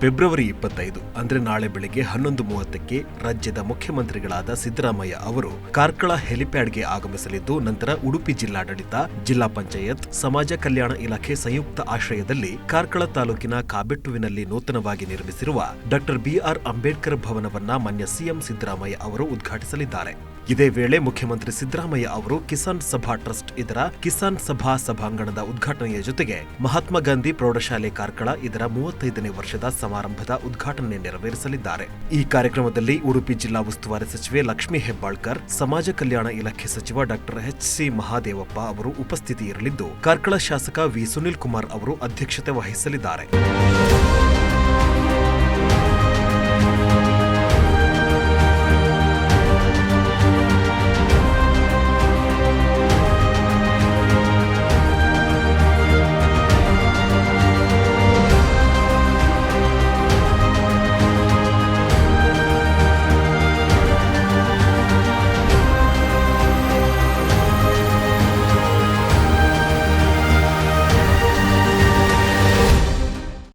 February 25 ಅಂದ್ರೆ ನಾಳೆ ಬೆಳಗ್ಗೆ 11:30ಕ್ಕೆ ರಾಜ್ಯದ ಮುಖ್ಯಮಂತ್ರಿಗಳಾದ ಸಿದ್ದರಾಮಯ್ಯ ಅವರು ಕಾರ್ಕಳ ಹೆಲಿಪ್ಯಾಡ್ಗೆ ಆಗಮಿಸಲಿದ್ದು, ನಂತರ ಉಡುಪಿ ಜಿಲ್ಲಾಡಳಿತ, ಜಿಲ್ಲಾ ಪಂಚಾಯತ್, ಸಮಾಜ ಕಲ್ಯಾಣ ಇಲಾಖೆ ಸಂಯುಕ್ತ ಆಶ್ರಯದಲ್ಲಿ ಕಾರ್ಕಳ ತಾಲೂಕಿನ ಕಾಬೆಟ್ಟುವಿನಲ್ಲಿ ನೂತನವಾಗಿ ನಿರ್ಮಿಸಿರುವ ಡಾ ಬಿ.ಆರ್. ಅಂಬೇಡ್ಕರ್ ಭವನವನ್ನ ಮಾನ್ಯ ಸಿಎಂ ಸಿದ್ದರಾಮಯ್ಯ ಅವರು ಉದ್ಘಾಟಿಸಲಿದ್ದಾರೆ. ಇದೇ ವೇಳೆ ಮುಖ್ಯಮಂತ್ರಿ ಸಿದ್ದರಾಮಯ್ಯ ಅವರು ಕಿಸಾನ್ ಸಭಾ ಟ್ರಸ್ಟ್ ಇದರ ಕಿಸಾನ್ ಸಭಾ ಸಭಾಂಗಣದ ಉದ್ಘಾಟನೆಯ ಜೊತೆಗೆ ಮಹಾತ್ಮ ಗಾಂಧಿ ಪ್ರೌಢಶಾಲೆ ಕಾರ್ಕಳ ಇದರ 35ನೇ ವರ್ಷದ ಸಮಾರಂಭದ ಉದ್ಘಾಟನೆ ನೆರವೇರಿಸಲಿದ್ದಾರೆ. ಈ ಕಾರ್ಯಕ್ರಮದಲ್ಲಿ ಉಡುಪಿ ಜಿಲ್ಲಾ ಉಸ್ತುವಾರಿ ಸಚಿವೆ ಲಕ್ಷ್ಮೀ ಹೆಬ್ಬಾಳ್ಕರ್, ಸಮಾಜ ಕಲ್ಯಾಣ ಇಲಾಖೆ ಸಚಿವ ಡಾ ಎಚ್.ಸಿ. ಮಹಾದೇವಪ್ಪ ಅವರು ಉಪಸ್ಥಿತಿ ಇರಲಿದ್ದು, ಕಾರ್ಕಳ ಶಾಸಕ ವಿ. ಸುನಿಲ್ ಕುಮಾರ್ ಅವರು ಅಧ್ಯಕ್ಷತೆ ವಹಿಸಲಿದ್ದಾರೆ.